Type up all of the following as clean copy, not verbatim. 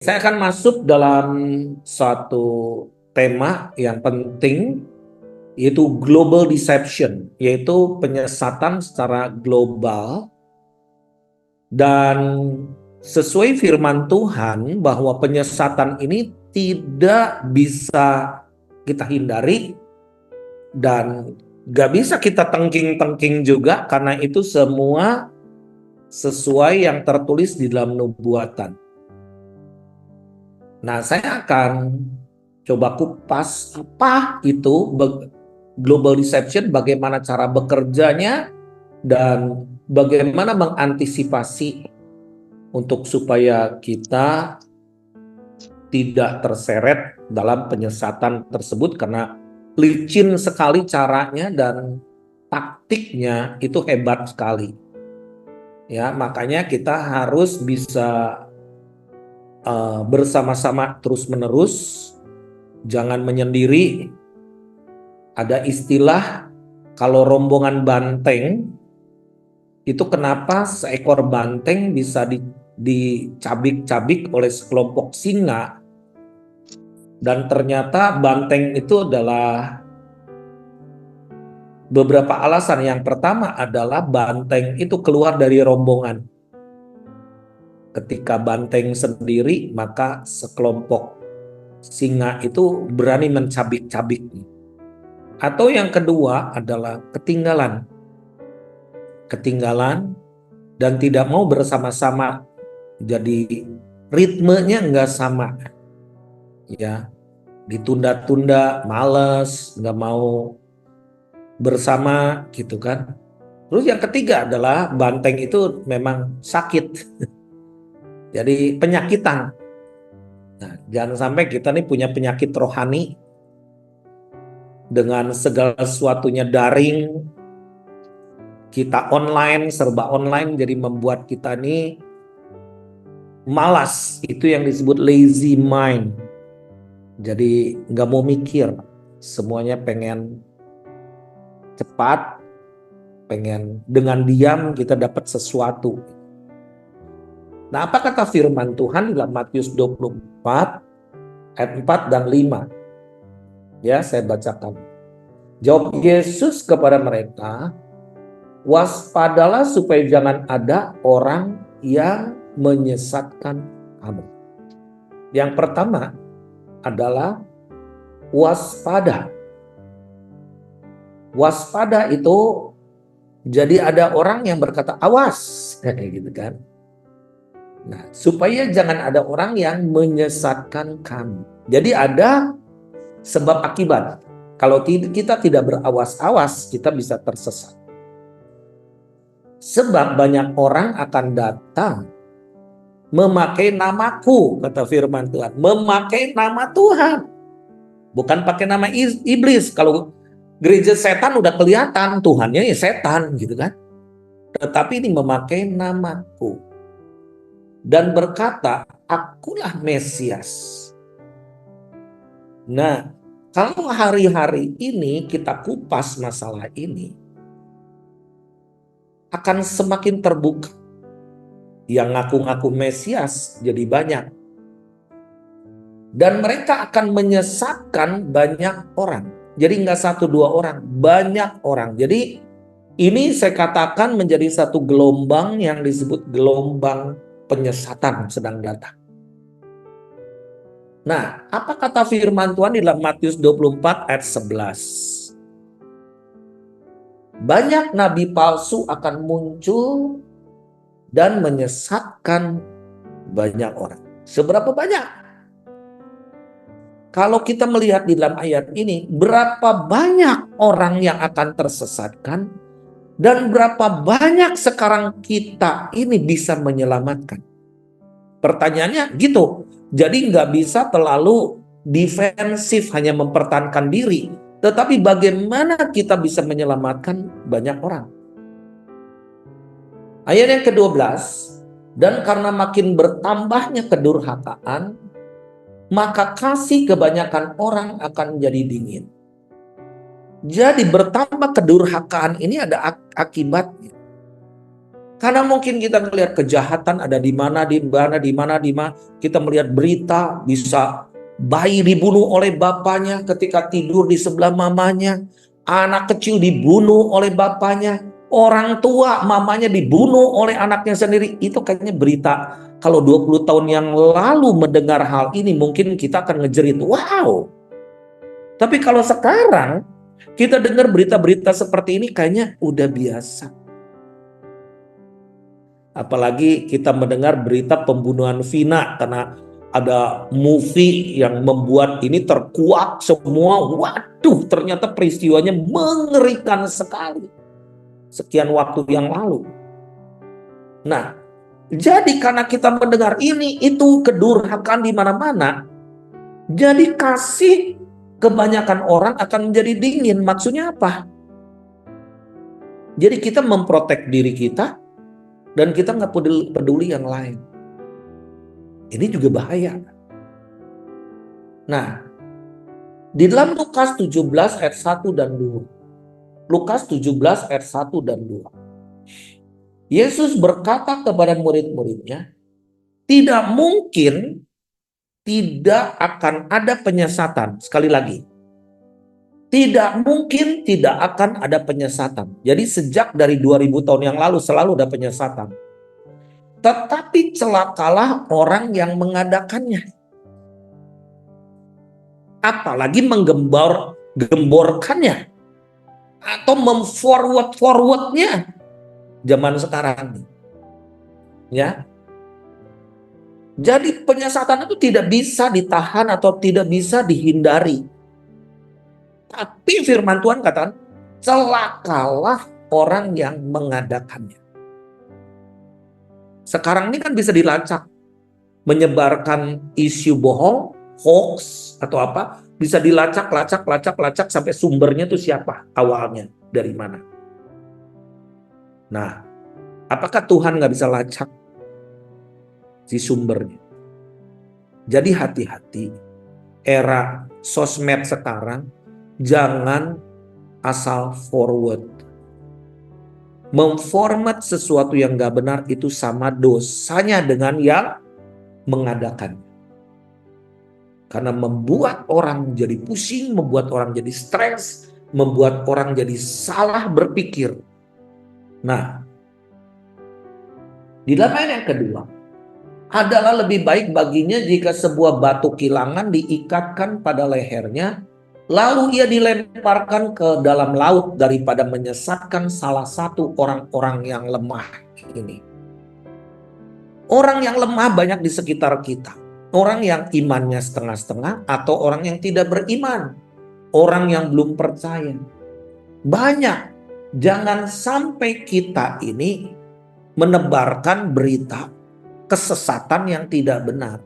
Saya akan masuk dalam suatu tema yang penting, yaitu global deception, yaitu penyesatan secara global. Dan sesuai firman Tuhan bahwa penyesatan ini tidak bisa kita hindari dan gak bisa kita tengking-tengking juga, karena itu semua sesuai yang tertulis di dalam nubuatan. Nah, saya akan coba kupas apa itu global deception, bagaimana cara bekerjanya, dan bagaimana mengantisipasi untuk supaya kita tidak terseret dalam penyesatan tersebut, karena licin sekali caranya dan taktiknya itu hebat sekali. Ya, makanya kita harus bisa bersama-sama terus-menerus, jangan menyendiri. Ada istilah kalau rombongan banteng, itu kenapa seekor banteng bisa dicabik-cabik oleh sekelompok singa, dan ternyata banteng itu adalah beberapa alasan. Yang pertama adalah banteng itu keluar dari rombongan. Ketika banteng sendiri, maka sekelompok singa itu berani mencabik-cabik. Atau yang kedua adalah ketinggalan dan tidak mau bersama-sama, jadi ritmenya nggak sama, ya, ditunda-tunda, males, nggak mau bersama gitu kan. Terus yang ketiga adalah banteng itu memang sakit, jadi penyakitan. Nah, jangan sampai kita nih punya penyakit rohani dengan segala sesuatunya daring, kita online, serba online, jadi membuat kita nih malas. Itu yang disebut lazy mind. Jadi nggak mau mikir, semuanya pengen cepat, pengen dengan diam kita dapat sesuatu. Nah, apa kata firman Tuhan dalam Matius 24 ayat 4 dan 5? Ya, saya bacakan. Jawab Yesus kepada mereka, waspadalah supaya jangan ada orang yang menyesatkan kamu. Yang pertama adalah waspada. Waspada itu jadi ada orang yang berkata awas, kayak gitu kan. Nah, supaya jangan ada orang yang menyesatkan kamu. Jadi ada sebab akibat. Kalau kita tidak berawas-awas, kita bisa tersesat. Sebab banyak orang akan datang memakai namaku, kata firman Tuhan. Memakai nama Tuhan. Bukan pakai nama iblis. Kalau gereja setan udah kelihatan, Tuhannya ya setan gitu kan. Tetapi ini memakai namaku. Dan berkata, akulah Mesias. Nah, kalau hari-hari ini kita kupas masalah ini, akan semakin terbuka. Yang ngaku-ngaku Mesias jadi banyak. Dan mereka akan menyesatkan banyak orang. Jadi nggak satu dua orang, banyak orang. Jadi ini saya katakan menjadi satu gelombang yang disebut gelombang penyesatan sedang datang. Nah, apa kata firman Tuhan di dalam Matius 24 ayat 11? Banyak nabi palsu akan muncul dan menyesatkan banyak orang. Seberapa banyak? Kalau kita melihat di dalam ayat ini, berapa banyak orang yang akan tersesatkan dan berapa banyak sekarang kita ini bisa menyelamatkan. Pertanyaannya gitu. Jadi nggak bisa terlalu defensif hanya mempertahankan diri, tetapi bagaimana kita bisa menyelamatkan banyak orang. Ayat yang ke-12, dan karena makin bertambahnya kedurhakaan, maka kasih kebanyakan orang akan menjadi dingin. Jadi bertambah kedurhakaan ini ada akibatnya. Karena mungkin kita melihat kejahatan ada di mana, di mana, di mana, di mana. Kita melihat berita bisa bayi dibunuh oleh bapaknya ketika tidur di sebelah mamanya. Anak kecil dibunuh oleh bapaknya. Orang tua mamanya dibunuh oleh anaknya sendiri. Itu kayaknya berita. Kalau 20 tahun yang lalu mendengar hal ini mungkin kita akan ngejerit, wow. Tapi kalau sekarang kita dengar berita-berita seperti ini kayaknya udah biasa. Apalagi kita mendengar berita pembunuhan Vina karena ada movie yang membuat ini terkuak semua. Waduh, ternyata peristiwanya mengerikan sekali. Sekian waktu yang lalu. Nah, jadi karena kita mendengar ini, itu kedurhakaan di mana-mana. Jadi kasih kebanyakan orang akan menjadi dingin. Maksudnya apa? Jadi kita memprotek diri kita, dan kita nggak peduli yang lain. Ini juga bahaya. Nah, di dalam Lukas 17 ayat 1 dan 2. Lukas 17 ayat 1 dan 2. Yesus berkata kepada murid-muridnya, tidak mungkin tidak akan ada penyesatan. Sekali lagi, tidak mungkin tidak akan ada penyesatan. Jadi sejak dari 2000 tahun yang lalu selalu ada penyesatan. Tetapi celakalah orang yang mengadakannya. Apalagi menggemborkannya atau memforwardnya zaman sekarang. Ya. Jadi penyesatan itu tidak bisa ditahan atau tidak bisa dihindari. Tapi firman Tuhan katakan, celakalah orang yang mengadakannya. Sekarang ini kan bisa dilacak. Menyebarkan isu bohong, hoax, atau apa. Bisa dilacak sampai sumbernya itu siapa, awalnya, dari mana. Nah, apakah Tuhan nggak bisa lacak si sumbernya? Jadi hati-hati. Era sosmed sekarang, jangan asal forward. Memformat sesuatu yang gak benar itu sama dosanya dengan yang mengadakan. Karena membuat orang jadi pusing, membuat orang jadi stres, membuat orang jadi salah berpikir. Nah, di dalam ayat yang kedua, adalah lebih baik baginya jika sebuah batu kilangan diikatkan pada lehernya, lalu ia dilemparkan ke dalam laut daripada menyesatkan salah satu orang-orang yang lemah ini. Orang yang lemah banyak di sekitar kita. Orang yang imannya setengah-setengah atau orang yang tidak beriman. Orang yang belum percaya. Banyak. Jangan sampai kita ini menebarkan berita kesesatan yang tidak benar.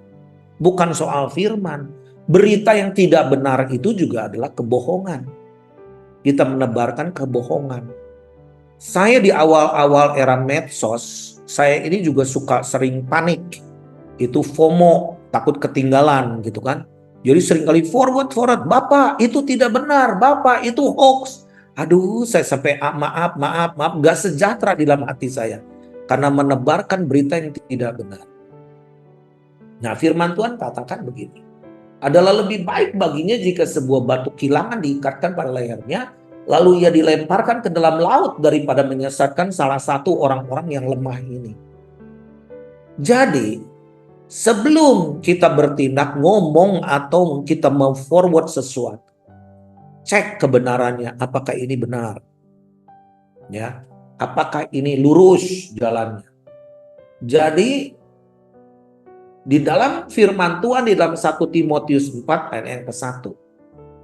Bukan soal firman. Berita yang tidak benar itu juga adalah kebohongan. Kita menebarkan kebohongan. Saya di awal-awal era medsos, saya ini juga suka sering panik. Itu FOMO, takut ketinggalan gitu kan. Jadi seringkali forward, Bapak itu tidak benar, Bapak itu hoax. Aduh, saya sampai maaf, gak sejahtera di dalam hati saya. Karena menebarkan berita yang tidak benar. Nah, firman Tuhan katakan begini. Adalah lebih baik baginya jika sebuah batu kilangan diikatkan pada lehernya, lalu ia dilemparkan ke dalam laut daripada menyesatkan salah satu orang-orang yang lemah ini. Jadi, sebelum kita bertindak, ngomong atau kita mau forward sesuatu, cek kebenarannya, apakah ini benar? Ya, apakah ini lurus jalannya? Jadi di dalam firman Tuhan di dalam 1 Timotius 4 ayat yang ke-1,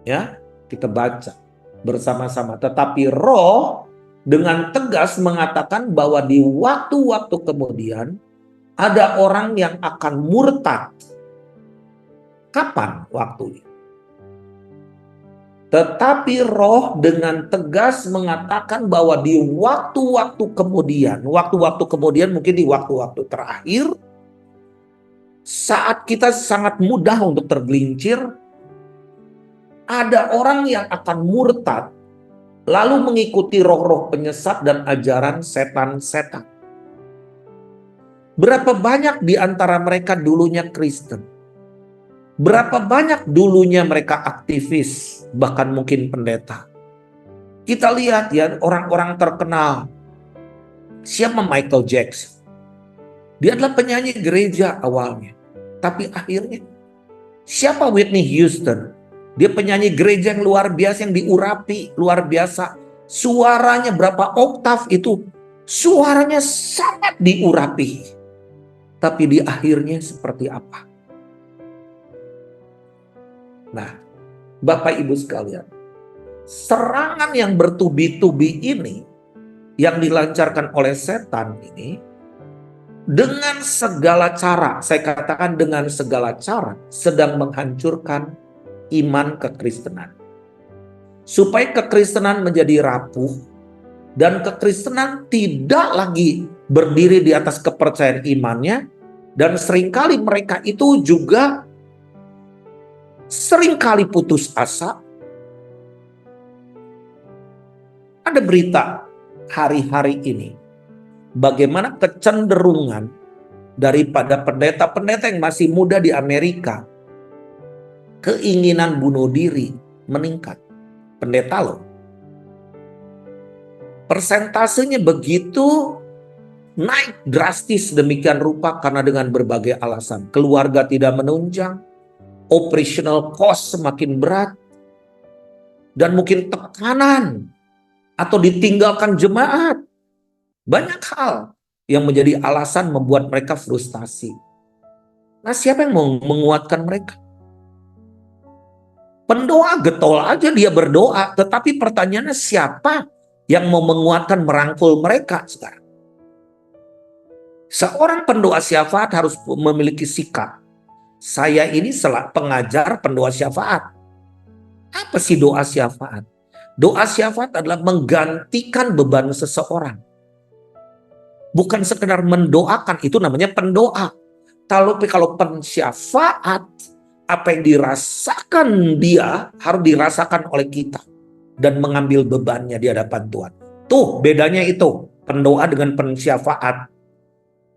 ya, kita baca bersama-sama. Tetapi Roh dengan tegas mengatakan bahwa di waktu-waktu kemudian ada orang yang akan murtad. Kapan waktunya? Tetapi Roh dengan tegas mengatakan bahwa di waktu-waktu kemudian mungkin di waktu-waktu terakhir, saat kita sangat mudah untuk tergelincir, ada orang yang akan murtad, lalu mengikuti roh-roh penyesat dan ajaran setan-setan. Berapa banyak di antara mereka dulunya Kristen? Berapa banyak dulunya mereka aktivis, bahkan mungkin pendeta? Kita lihat ya orang-orang terkenal. Siapa Michael Jackson? Dia adalah penyanyi gereja awalnya. Tapi akhirnya, siapa Whitney Houston? Dia penyanyi gereja yang luar biasa, yang diurapi, luar biasa. Suaranya berapa oktav itu, suaranya sangat diurapi. Tapi di akhirnya seperti apa? Nah, Bapak Ibu sekalian, serangan yang bertubi-tubi ini, yang dilancarkan oleh setan ini, dengan segala cara, saya katakan dengan segala cara, sedang menghancurkan iman kekristenan. Supaya kekristenan menjadi rapuh, dan kekristenan tidak lagi berdiri di atas kepercayaan imannya, dan seringkali mereka itu juga seringkali putus asa. Ada berita hari-hari ini, bagaimana kecenderungan daripada pendeta-pendeta yang masih muda di Amerika, keinginan bunuh diri meningkat. Pendeta loh. Persentasenya begitu naik drastis demikian rupa karena dengan berbagai alasan. Keluarga tidak menunjang, operational cost semakin berat, dan mungkin tekanan atau ditinggalkan jemaat. Banyak hal yang menjadi alasan membuat mereka frustasi. Nah, siapa yang mau menguatkan mereka? Pendoa getol aja dia berdoa, tetapi pertanyaannya siapa yang mau menguatkan, merangkul mereka sekarang? Seorang pendoa syafaat harus memiliki sikap. Saya ini pengajar pendoa syafaat. Apa sih doa syafaat? Doa syafaat adalah menggantikan beban seseorang. Bukan sekedar mendoakan, itu namanya pendoa. Tapi kalau pensyafaat, apa yang dirasakan dia harus dirasakan oleh kita dan mengambil bebannya di hadapan Tuhan. Tuh bedanya itu, pendoa dengan pensyafaat.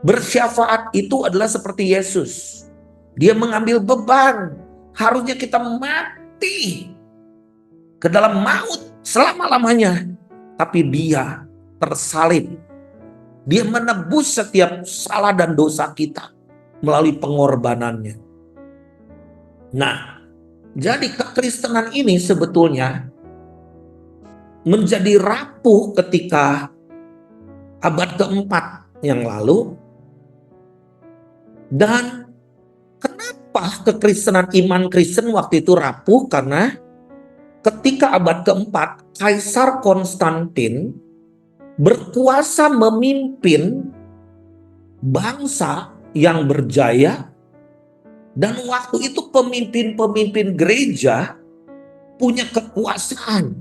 Bersyafaat itu adalah seperti Yesus. Dia mengambil beban. Harusnya kita mati ke dalam maut selama-lamanya. Tapi dia tersalib. Dia menebus setiap salah dan dosa kita melalui pengorbanannya. Nah, jadi kekristenan ini sebetulnya menjadi rapuh ketika abad keempat yang lalu. Dan kenapa kekristenan, iman Kristen waktu itu rapuh? Karena ketika abad keempat, Kaisar Konstantin berkuasa memimpin bangsa yang berjaya. Dan waktu itu pemimpin-pemimpin gereja punya kekuasaan.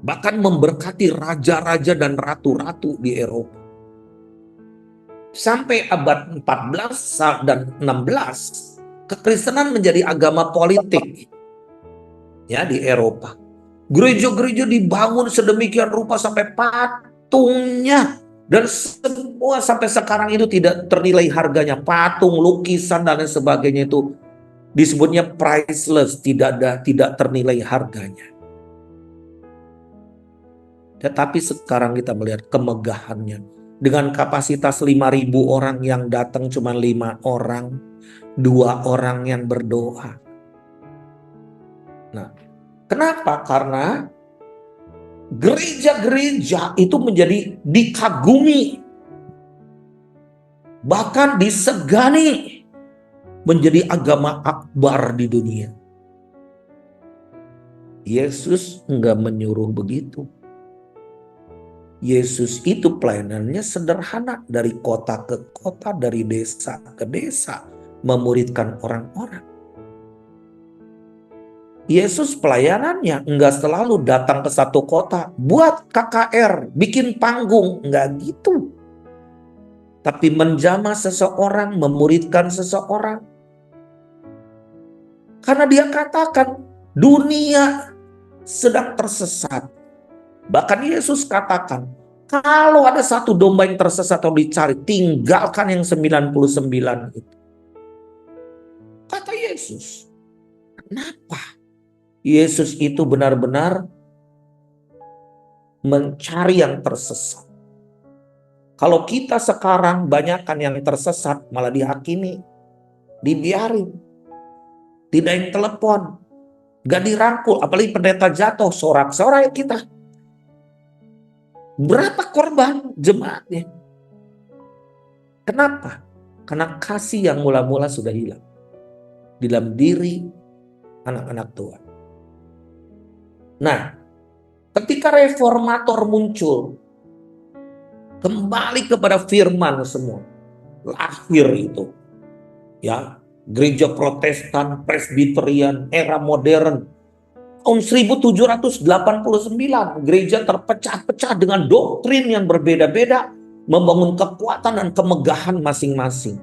Bahkan memberkati raja-raja dan ratu-ratu di Eropa. Sampai abad 14 dan 16, kekristenan menjadi agama politik ya di Eropa. Gereja-gereja dibangun sedemikian rupa sampai patungnya, dan semua sampai sekarang itu tidak ternilai harganya. Patung, lukisan dan lain sebagainya itu disebutnya priceless, tidak ternilai harganya. Tetapi sekarang kita melihat kemegahannya. Dengan kapasitas 5.000 orang yang datang cuma 5 orang, 2 orang yang berdoa. Nah, kenapa? Karena gereja-gereja itu menjadi dikagumi, bahkan disegani, menjadi agama akbar di dunia. Yesus enggak menyuruh begitu. Yesus itu pelayanannya sederhana, dari kota ke kota, dari desa ke desa, memuridkan orang-orang. Yesus pelayanannya enggak selalu datang ke satu kota, buat KKR, bikin panggung, enggak gitu. Tapi menjamah seseorang, memuridkan seseorang. Karena dia katakan, dunia sedang tersesat. Bahkan Yesus katakan, Kalau ada satu domba yang tersesat atau dicari, tinggalkan yang 99 itu. Kata Yesus. Kenapa? Yesus itu benar-benar mencari yang tersesat. Kalau kita sekarang banyakkan yang tersesat, malah dihakimi, dibiarin, tidak yang telepon, gak dirangkul, apalagi pendeta jatuh, sorak-sorai kita. Berapa korban jemaatnya? Kenapa? Karena kasih yang mula-mula sudah hilang di dalam diri anak-anak Tuhan. Nah, ketika reformator muncul, kembali kepada firman semua, lahir itu, ya, gereja Protestan, Presbyterian, era modern, tahun 1789, gereja terpecah-pecah dengan doktrin yang berbeda-beda, membangun kekuatan dan kemegahan masing-masing.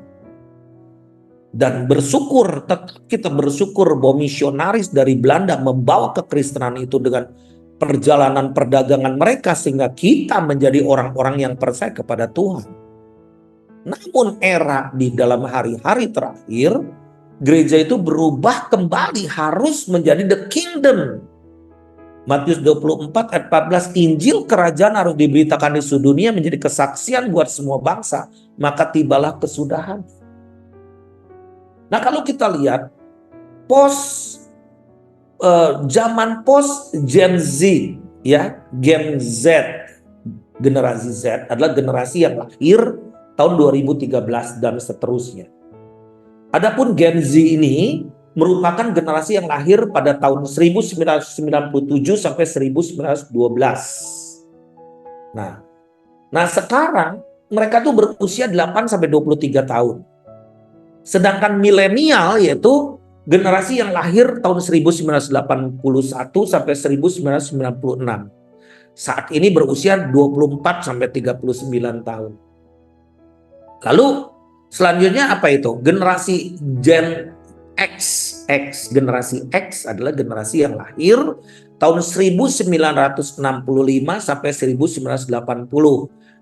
Dan bersyukur, tetap kita bersyukur bahwa misionaris dari Belanda membawa kekristenan itu dengan perjalanan perdagangan mereka, sehingga kita menjadi orang-orang yang percaya kepada Tuhan. Namun era di dalam hari-hari terakhir, gereja itu berubah kembali, harus menjadi the kingdom. Matius 24 ayat 14, Injil kerajaan harus diberitakan di seluruh dunia menjadi kesaksian buat semua bangsa, maka tibalah kesudahan. Nah, kalau kita lihat zaman post Gen Z, ya, Gen Z, generasi Z adalah generasi yang lahir tahun 2013 dan seterusnya. Adapun Gen Z ini merupakan generasi yang lahir pada tahun 1997 sampai 1912. Nah sekarang mereka tuh berusia 8 sampai 23 tahun. Sedangkan milenial yaitu generasi yang lahir tahun 1981 sampai 1996. Saat ini berusia 24 sampai 39 tahun. Lalu selanjutnya apa itu? Generasi Gen X. Generasi X adalah generasi yang lahir tahun 1965 sampai 1980.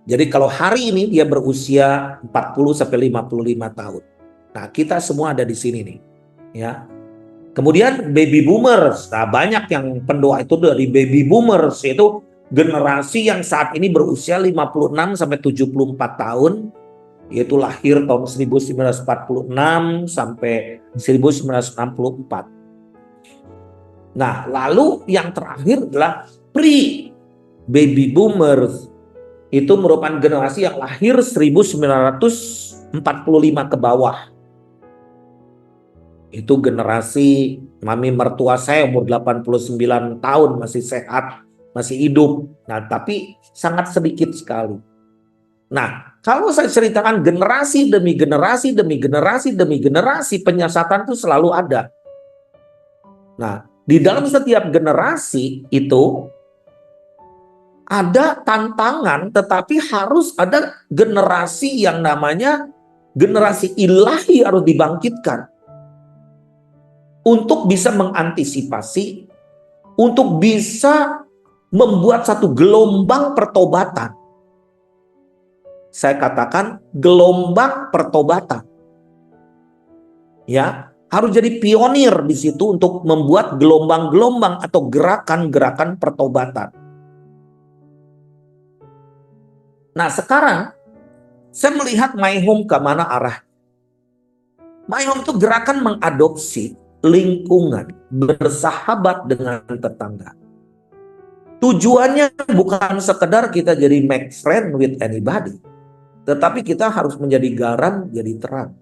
Jadi kalau hari ini dia berusia 40 sampai 55 tahun. Nah, kita semua ada di sini nih, ya. Kemudian baby boomers. Nah, banyak yang pendoa itu dari baby boomers, yaitu generasi yang saat ini berusia 56 sampai 74 tahun, yaitu lahir tahun 1946 sampai 1964. Nah, lalu yang terakhir adalah pre-baby boomers. Itu merupakan generasi yang lahir 1945 ke bawah. Itu generasi mami mertua saya umur 89 tahun, masih sehat, masih hidup. Nah, tapi sangat sedikit sekali. Nah, kalau saya ceritakan generasi demi generasi demi generasi demi generasi, penyesatan itu selalu ada. Nah, di dalam setiap generasi itu ada tantangan, tetapi harus ada generasi yang namanya generasi ilahi harus dibangkitkan untuk bisa mengantisipasi, untuk bisa membuat satu gelombang pertobatan. Saya katakan gelombang pertobatan. Ya, harus jadi pionir di situ untuk membuat gelombang-gelombang atau gerakan-gerakan pertobatan. Nah, sekarang saya melihat My Home ke mana arah. My Home itu gerakan mengadopsi lingkungan, bersahabat dengan tetangga. Tujuannya bukan sekedar kita jadi make friend with anybody, tetapi kita harus menjadi garam, jadi terang.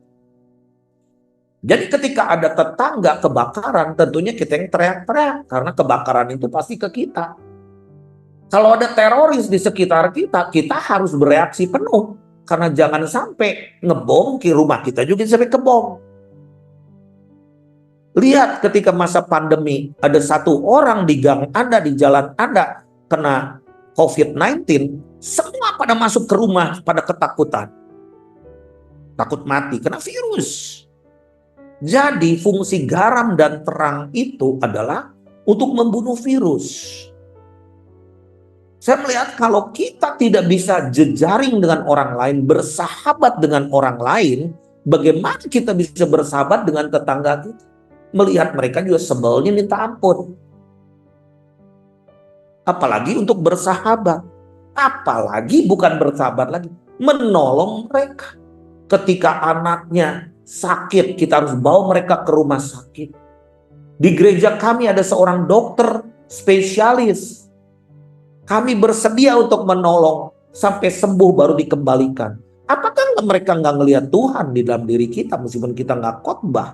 Jadi ketika ada tetangga kebakaran, tentunya kita yang teriak-teriak, karena kebakaran itu pasti ke kita. Kalau ada teroris di sekitar kita, kita harus bereaksi penuh, karena jangan sampai ngebom ke rumah kita juga sampai kebom. Lihat ketika masa pandemi, ada satu orang di gang Anda, di jalan Anda, kena COVID-19, semua pada masuk ke rumah, pada ketakutan. Takut mati, kena virus. Jadi fungsi garam dan terang itu adalah untuk membunuh virus. Saya melihat kalau kita tidak bisa jejaring dengan orang lain, bersahabat dengan orang lain, bagaimana kita bisa bersahabat dengan tetangga kita? Melihat mereka juga sebelnya minta ampun. Apalagi untuk bersahabat. Apalagi bukan bersahabat lagi, menolong mereka. Ketika anaknya sakit, kita harus bawa mereka ke rumah sakit. Di gereja kami ada seorang dokter spesialis. Kami bersedia untuk menolong sampai sembuh baru dikembalikan. Apakah mereka nggak ngelihat Tuhan di dalam diri kita meskipun kita nggak khotbah?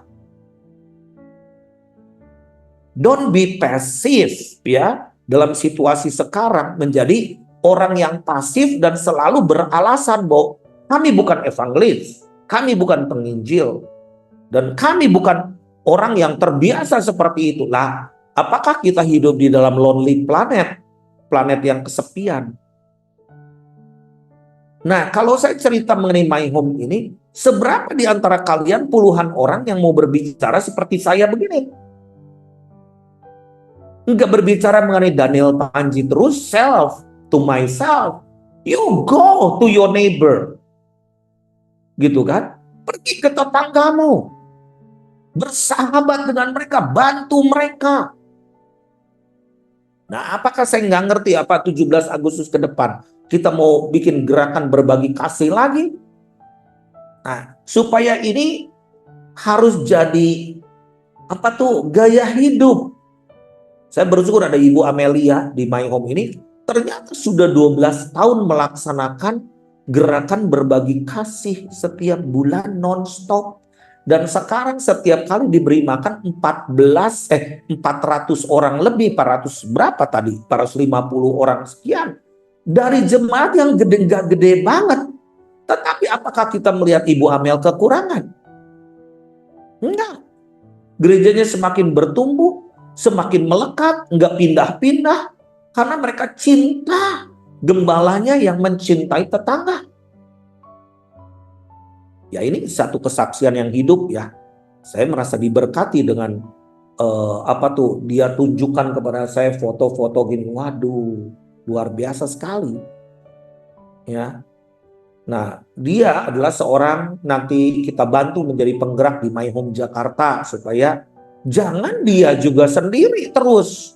Don't be passive ya dalam situasi sekarang, menjadi orang yang pasif dan selalu beralasan bahwa kami bukan evangelis, kami bukan penginjil, dan kami bukan orang yang terbiasa seperti itu. Lah, apakah kita hidup di dalam lonely planet? Planet yang kesepian. Nah, kalau saya cerita mengenai My Home ini, seberapa di antara kalian puluhan orang yang mau berbicara seperti saya begini? Enggak berbicara mengenai Daniel Panji terus, self to myself. You go to your neighbor. Gitu kan? Pergi ke tetanggamu. Bersahabat dengan mereka, bantu mereka. Nah, apakah saya nggak ngerti apa 17 Agustus ke depan kita mau bikin gerakan berbagi kasih lagi? Nah, supaya ini harus jadi gaya hidup. Saya bersyukur ada Ibu Amelia di My Home ini, ternyata sudah 12 tahun melaksanakan gerakan berbagi kasih setiap bulan non-stop. Dan sekarang setiap kali diberi makan 400 orang lebih, 400 berapa tadi? 450 orang sekian. Dari jemaat yang gede banget. Tetapi apakah kita melihat Ibu Amel kekurangan? Enggak. Gerejanya semakin bertumbuh, semakin melekat, enggak pindah-pindah. Karena mereka cinta gembalanya yang mencintai tetangga. Ya, ini satu kesaksian yang hidup ya. Saya merasa diberkati dengan dia tunjukkan kepada saya foto-foto gini. Waduh, luar biasa sekali. Ya. Nah, dia adalah seorang nanti kita bantu menjadi penggerak di My Home Jakarta supaya jangan dia juga sendiri terus.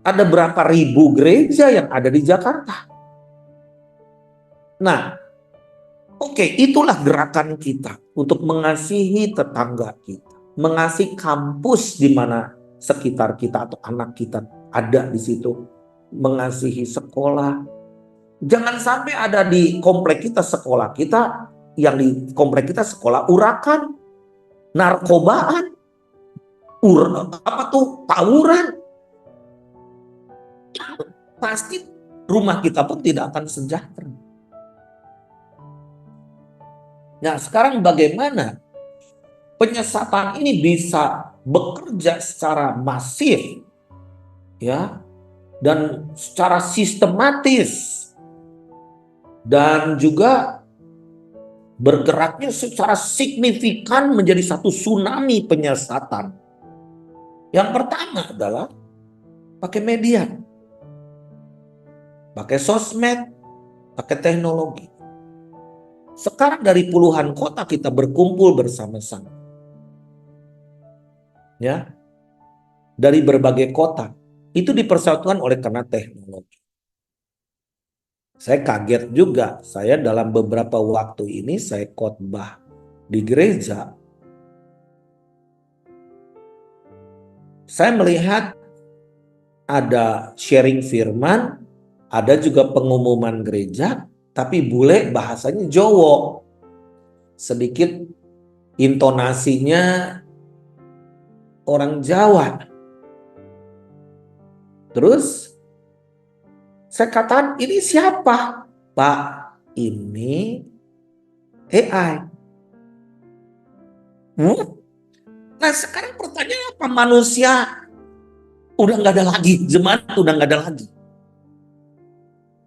Ada berapa ribu gereja yang ada di Jakarta. Nah, oke, itulah gerakan kita untuk mengasihi tetangga kita, mengasihi kampus di mana sekitar kita atau anak kita ada di situ, mengasihi sekolah. Jangan sampai ada di komplek kita sekolah kita, yang di komplek kita sekolah urakan, narkobaan, tawuran. Pasti rumah kita pun tidak akan sejahtera. Nah, sekarang bagaimana penyesatan ini bisa bekerja secara masif ya dan secara sistematis dan juga bergeraknya secara signifikan menjadi satu tsunami penyesatan. Yang pertama adalah pakai media, pakai sosmed, pakai teknologi. Sekarang dari puluhan kota kita berkumpul bersama-sama. Ya. Dari berbagai kota. Itu dipersatukan oleh karena teknologi. Saya kaget juga. Saya dalam beberapa waktu ini saya khotbah di gereja. Saya melihat ada sharing firman, ada juga pengumuman gereja, tapi bule bahasanya Jowo. Sedikit intonasinya orang Jawa. Terus saya katakan, ini siapa? Pak, ini AI. Nah, sekarang pertanyaan apa? Manusia udah nggak ada lagi, jemaat udah nggak ada lagi.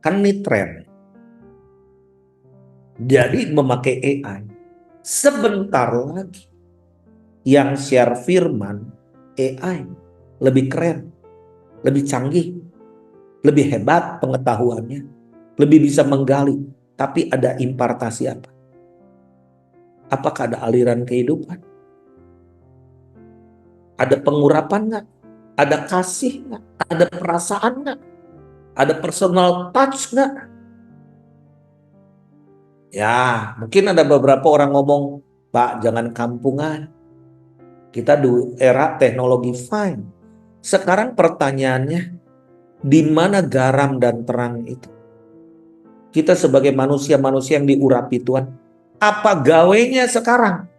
Kan ini tren. Jadi memakai AI. Sebentar lagi yang share firman AI lebih keren, lebih canggih. lebih hebat pengetahuannya, lebih bisa menggali. Tapi ada impartasi apa? Apakah ada aliran kehidupan? Ada pengurapan nggak? Ada kasih nggak? Ada perasaan nggak? Ada personal touch nggak? Ya, mungkin ada beberapa orang ngomong, Pak, jangan kampungan. Kita di era teknologi fine. Sekarang pertanyaannya, di mana garam dan terang itu? Kita sebagai manusia-manusia yang diurapi Tuhan, apa gawainya sekarang?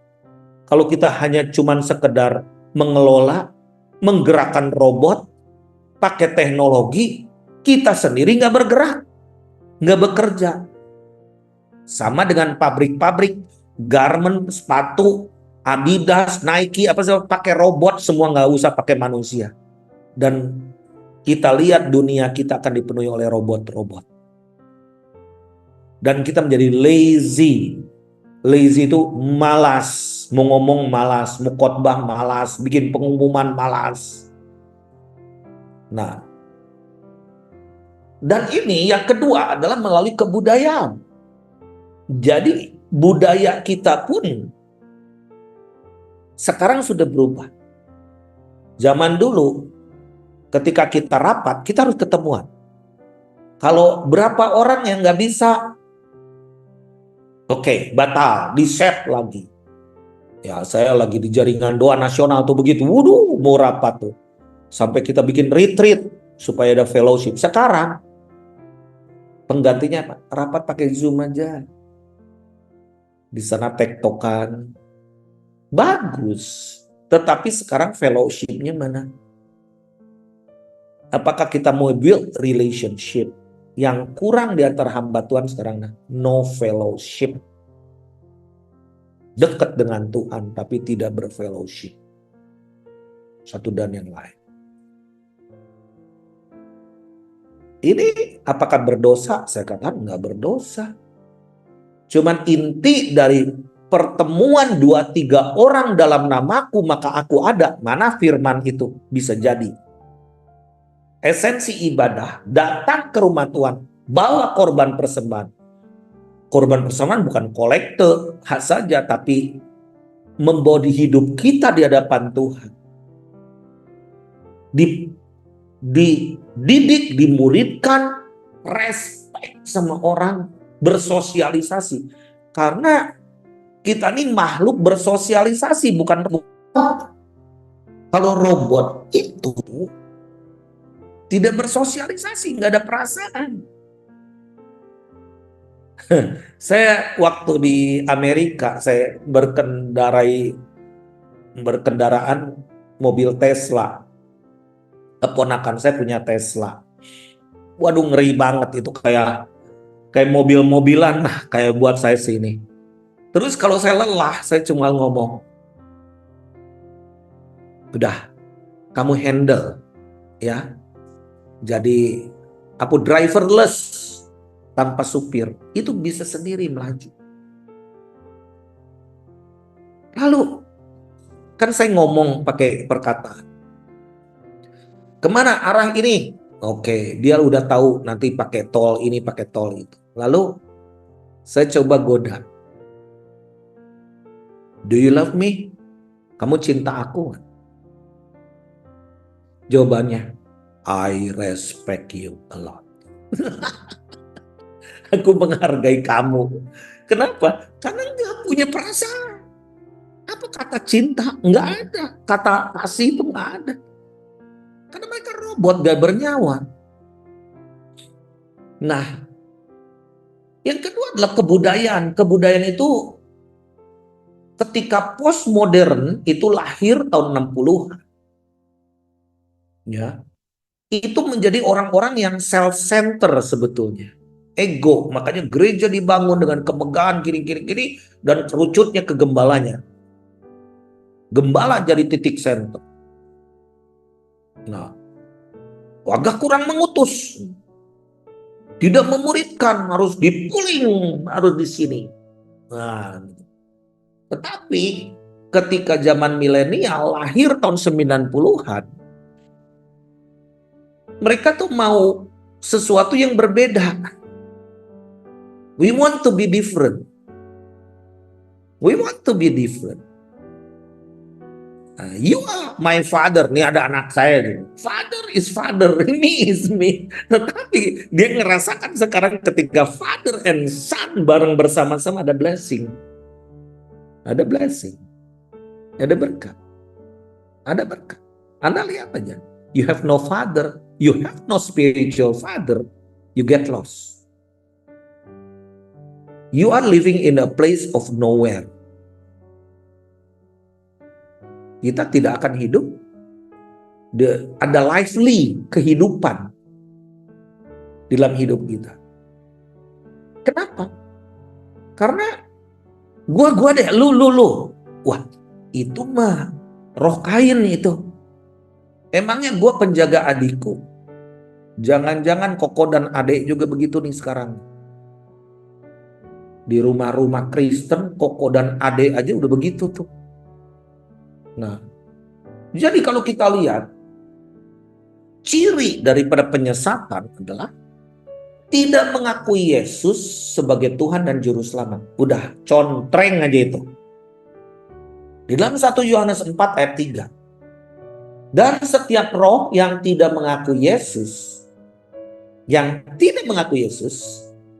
Kalau kita hanya cuman sekedar mengelola, menggerakkan robot, pakai teknologi, kita sendiri nggak bergerak, nggak bekerja. Sama dengan pabrik-pabrik, garment, sepatu, Adidas, Nike, apa sih pakai robot, semua nggak usah pakai manusia. Dan kita lihat dunia kita akan dipenuhi oleh robot-robot. Dan kita menjadi lazy. Lazy itu malas, mau ngomong malas, mau khotbah malas, bikin pengumuman malas. Nah, dan ini yang kedua adalah melalui kebudayaan. Jadi budaya kita pun sekarang sudah berubah. Zaman dulu ketika kita rapat, kita harus ketemuan. Kalau berapa orang yang nggak bisa, oke, batal, di-set lagi. Ya, saya lagi di jaringan doa nasional tuh begitu. Waduh, mau rapat tuh. Sampai kita bikin retreat supaya ada fellowship. Sekarang penggantinya apa? Rapat pakai Zoom aja. Di sana tektokan. Bagus. Tetapi sekarang fellowship-nya mana? Apakah kita mau build relationship? Yang kurang di antara hamba Tuhan sekarang, no fellowship. Dekat dengan Tuhan tapi tidak berfellowship satu dan yang lain. Ini apakah berdosa? Saya katakan enggak berdosa. Cuman inti dari pertemuan 2-3 orang dalam namaku maka aku ada. Mana firman itu bisa jadi? Esensi ibadah, datang ke rumah Tuhan, bawa korban persembahan. Korban persembahan bukan kolekte saja, tapi membawa hidup kita di hadapan Tuhan. Dididik, dimuridkan, respect sama orang, bersosialisasi. Karena kita ini makhluk bersosialisasi, bukan robot. Kalau robot itu tidak bersosialisasi, nggak ada perasaan. Saya waktu di Amerika, saya berkendaraan mobil Tesla. Keponakan saya punya Tesla. Waduh, ngeri banget itu, kayak mobil-mobilan lah, kayak buat saya sini. Terus kalau saya lelah, saya cuma ngomong, udah, kamu handle ya. Jadi aku driverless, tanpa supir, itu bisa sendiri melaju. Lalu kan saya ngomong pakai perkataan, kemana arah ini? Oke, dia udah tahu nanti pakai tol ini, pakai tol itu. Lalu saya coba goda, do you love me? Kamu cinta aku? Jawabannya, I respect you a lot. Aku menghargai kamu. Kenapa? Karena nggak punya perasaan. Apa kata cinta? Nggak ada. Kata kasih itu nggak ada. Karena mereka robot, gak bernyawa. Nah, yang kedua adalah kebudayaan. Kebudayaan itu ketika postmodern itu lahir tahun 60-an. Ya. Itu menjadi orang-orang yang self-center sebetulnya. Ego, makanya gereja dibangun dengan kemegahan gini dan kerucutnya ke gembalanya. Gembala jadi titik center. Nah, agak kurang mengutus, tidak memuridkan, harus dipuling, harus di sini. Nah, tetapi ketika zaman milenial lahir tahun 90-an, mereka tuh mau sesuatu yang berbeda. We want to be different. We want to be different. You are my father. Nih ada anak saya nih. Father is father. Me is me. Tetapi dia ngerasakan sekarang ketika father and son bareng bersama-sama ada blessing. Ada blessing. Ada berkat. Ada berkat. Anda lihat aja. You have no father. You have no spiritual father. You get lost. You are living in a place of nowhere. Kita tidak akan hidup. Ada lively kehidupan dalam hidup kita. Kenapa? Karena gua deh, lu. Wah, itu mah roh Kain itu. Emangnya gua penjaga adikku? Jangan-jangan Koko dan adik juga begitu nih sekarang. Di rumah-rumah Kristen, Koko dan adik aja udah begitu tuh. Nah, jadi kalau kita lihat, ciri daripada penyesatan adalah tidak mengakui Yesus sebagai Tuhan dan Juru Selamat. Udah contreng aja itu. Di dalam 1 Yohanes 4 ayat 3. Dan setiap roh yang tidak mengakui Yesus,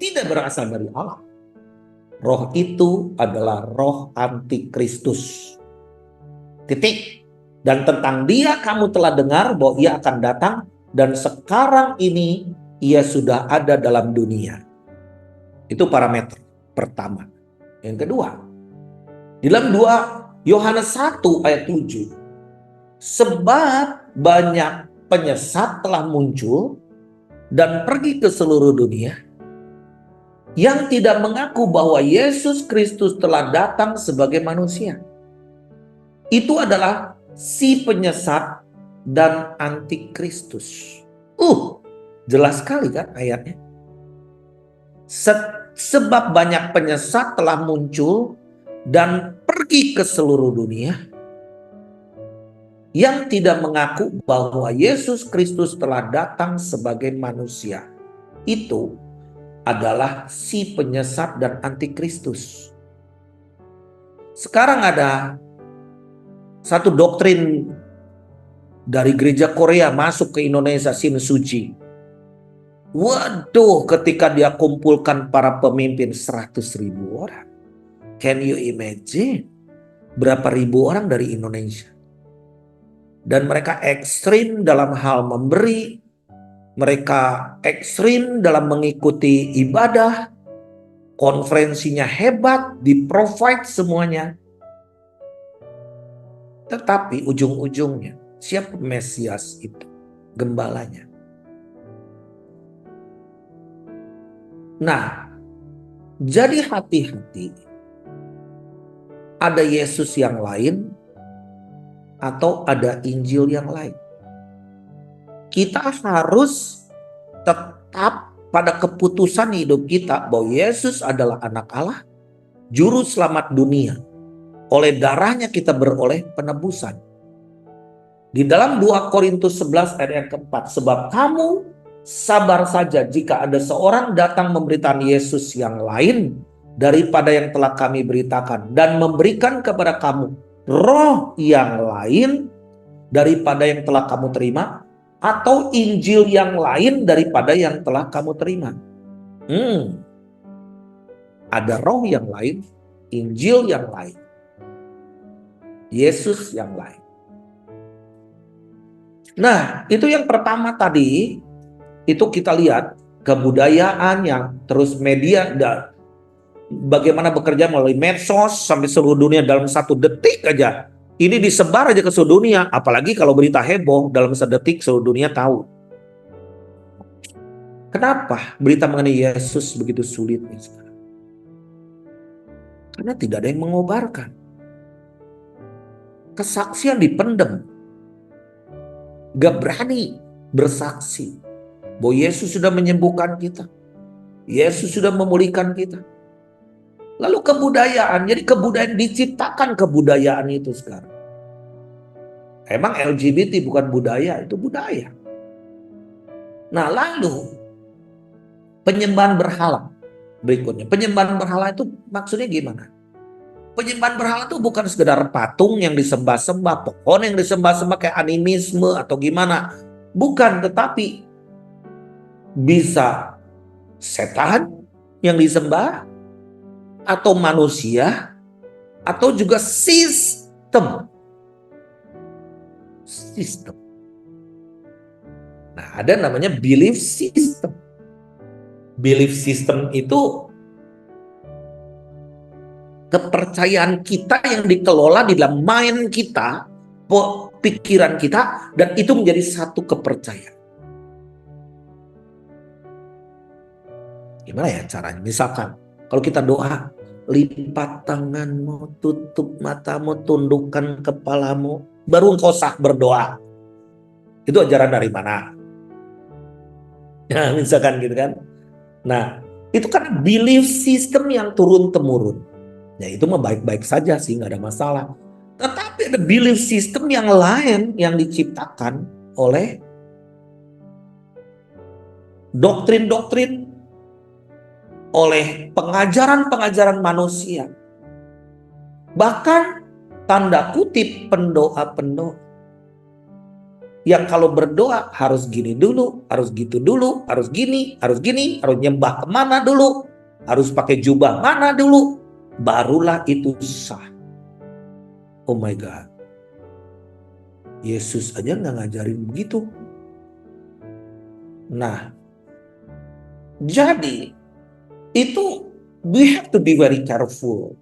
tidak berasal dari Allah. Roh itu adalah roh antikristus. Titik. Dan tentang dia kamu telah dengar bahwa ia akan datang, dan sekarang ini ia sudah ada dalam dunia. Itu parameter pertama. Yang kedua, di dalam 2 Yohanes 1 ayat 7. Sebab banyak penyesat telah muncul dan pergi ke seluruh dunia, yang tidak mengaku bahwa Yesus Kristus telah datang sebagai manusia. Itu adalah si penyesat dan antikristus. Jelas sekali kan ayatnya. Sebab banyak penyesat telah muncul dan pergi ke seluruh dunia, yang tidak mengaku bahwa Yesus Kristus telah datang sebagai manusia. Itu adalah si penyesat dan antikristus. Sekarang ada satu doktrin dari gereja Korea masuk ke Indonesia, Shin Suji. Waduh, ketika dia kumpulkan para pemimpin 100.000 orang. Can you imagine? Berapa ribu orang dari Indonesia. Dan mereka ekstrim dalam hal memberi. Mereka ekstrim dalam mengikuti ibadah. Konferensinya hebat, di-provide semuanya. Tetapi ujung-ujungnya, siapa Mesias itu? Gembalanya. Nah, jadi hati-hati. Ada Yesus yang lain atau ada Injil yang lain. Kita harus tetap pada keputusan hidup kita bahwa Yesus adalah anak Allah, juru selamat dunia. Oleh darahnya kita beroleh penebusan. Di dalam 2 Korintus 11 ayat yang keempat, sebab kamu sabar saja jika ada seorang datang memberitakan Yesus yang lain daripada yang telah kami beritakan, dan memberikan kepada kamu roh yang lain daripada yang telah kamu terima, atau Injil yang lain daripada yang telah kamu terima. Ada roh yang lain, Injil yang lain, Yesus yang lain. Nah, itu yang pertama tadi, itu kita lihat kebudayaan yang terus media, bagaimana bekerja melalui medsos sampai seluruh dunia dalam 1 detik aja. Ini disebar aja ke seluruh dunia, apalagi kalau berita heboh dalam 1 detik seluruh dunia tahu. Kenapa berita mengenai Yesus begitu sulit nih sekarang? Karena tidak ada yang mengobarkan. Kesaksian dipendem. Gak berani bersaksi bahwa Yesus sudah menyembuhkan kita. Yesus sudah memulihkan kita. Lalu kebudayaan, jadi kebudayaan diciptakan kebudayaan itu sekarang. Emang LGBT bukan budaya, itu budaya. Nah lalu Penyembahan berhala. Berikutnya, penyembahan berhala itu maksudnya gimana? Penyembahan berhala itu bukan sekedar patung yang disembah-sembah, pohon yang disembah-sembah kayak animisme atau gimana. Bukan, tetapi bisa setan yang disembah, atau manusia, atau juga sistem. Sistem. Nah, ada namanya belief system. Belief system itu kepercayaan kita yang dikelola di dalam mind kita, pikiran kita, dan itu menjadi satu kepercayaan. Gimana ya caranya? Misalkan, kalau kita doa, lipat tanganmu, tutup matamu, tundukkan kepalamu, baru engkau sah berdoa. Itu ajaran dari mana? Ya, misalkan gitu kan. Nah, itu kan belief system yang turun-temurun. Ya itu mah baik-baik saja sih, nggak ada masalah. Tetapi ada belief system yang lain yang diciptakan oleh doktrin-doktrin, oleh pengajaran-pengajaran manusia. Bahkan tanda kutip pendoa-pendoa yang kalau berdoa harus gini dulu, harus gitu dulu, harus gini, harus nyembah kemana dulu, harus pakai jubah mana dulu, barulah itu sah. Oh my God. Yesus aja nggak ngajarin begitu. Nah, jadi itu we have to be very careful.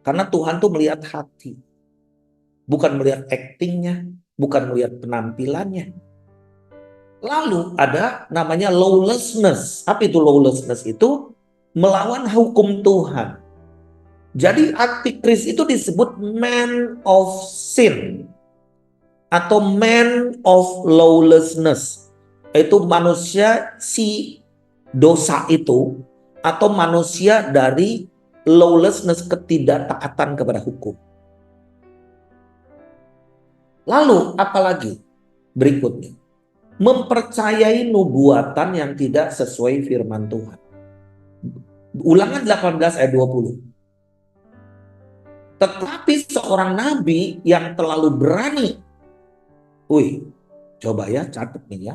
Karena Tuhan tuh melihat hati. Bukan melihat actingnya, bukan melihat penampilannya. Lalu ada namanya lawlessness. Apa itu lawlessness? Itu melawan hukum Tuhan. Jadi antikris itu disebut man of sin atau man of lawlessness. Itu manusia si dosa itu, atau manusia dari lawlessness, ketidaktaatan kepada hukum. Lalu apalagi berikutnya? Mempercayai nubuatan yang tidak sesuai firman Tuhan. Ulangan 18 ayat 20. Tetapi seorang nabi yang terlalu berani. Coba ya catat nih ya.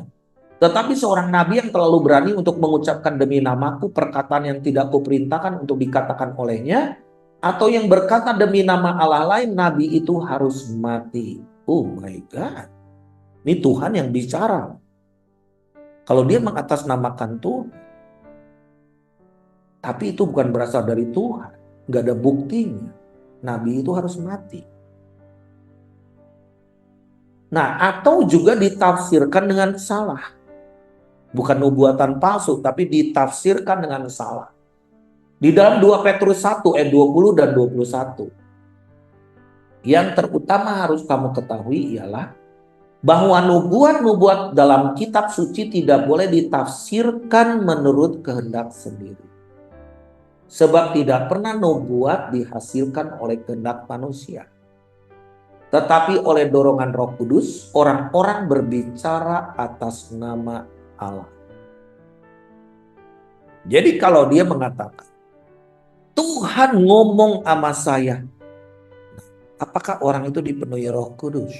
Tetapi seorang nabi yang terlalu berani untuk mengucapkan demi namaku perkataan yang tidak kuperintahkan untuk dikatakan olehnya, atau yang berkata demi nama Allah lain, nabi itu harus mati. Oh my God. Ini Tuhan yang bicara. Kalau dia mengatasnamakan Tuhan, tapi itu bukan berasal dari Tuhan, nggak ada buktinya, nabi itu harus mati. Nah, atau juga ditafsirkan dengan salah. Bukan nubuatan palsu, tapi ditafsirkan dengan salah. Di dalam 2 Petrus 1 ayat 20 dan 21. Yang terutama harus kamu ketahui ialah bahwa nubuat-nubuat dalam kitab suci tidak boleh ditafsirkan menurut kehendak sendiri. Sebab tidak pernah nubuat dihasilkan oleh kehendak manusia. Tetapi oleh dorongan Roh Kudus, orang-orang berbicara atas nama Allah. Jadi kalau dia mengatakan, Tuhan ngomong sama saya, apakah orang itu dipenuhi Roh Kudus?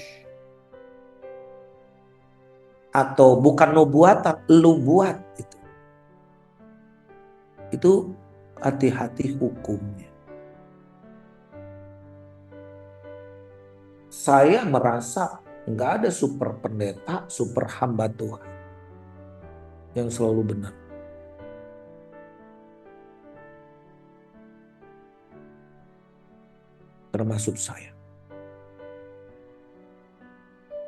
Atau bukan nubuatan, lu buat itu. Itu hati-hati hukumnya. Saya merasa nggak ada super pendeta, super hamba Tuhan yang selalu benar. Termasuk saya.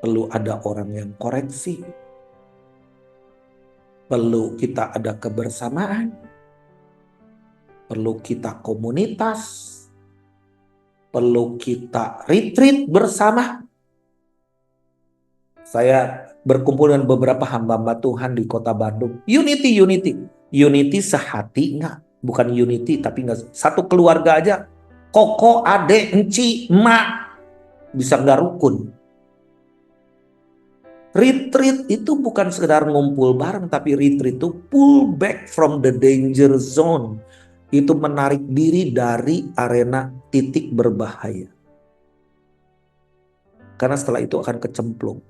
Perlu ada orang yang koreksi. Perlu kita ada kebersamaan. Perlu kita komunitas. Perlu kita retreat bersama. Saya berkumpul dengan beberapa hamba-hamba Tuhan di kota Bandung. Unity. Unity sehati enggak? Bukan unity tapi enggak. Satu keluarga aja. Koko, ade, enci, emak. Bisa enggak rukun. Retreat itu bukan sekedar ngumpul bareng, tapi retreat itu pull back from the danger zone. Itu menarik diri dari arena titik berbahaya. Karena setelah itu akan kecemplung.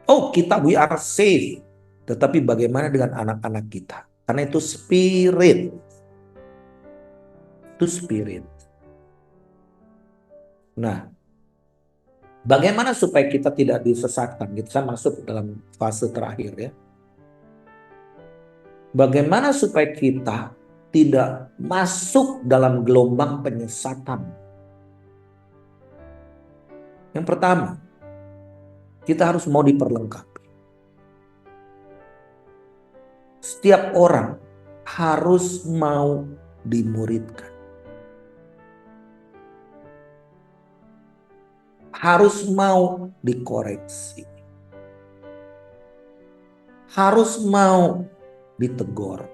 Oh, we are safe. Tetapi bagaimana dengan anak-anak kita? Karena itu spirit. Itu spirit. Nah, bagaimana supaya kita tidak disesatkan? Kita masuk dalam fase terakhir ya. Bagaimana supaya kita tidak masuk dalam gelombang penyesatan? Yang pertama, kita harus mau diperlengkapi. Setiap orang harus mau dimuridkan. Harus mau dikoreksi. Harus mau ditegur.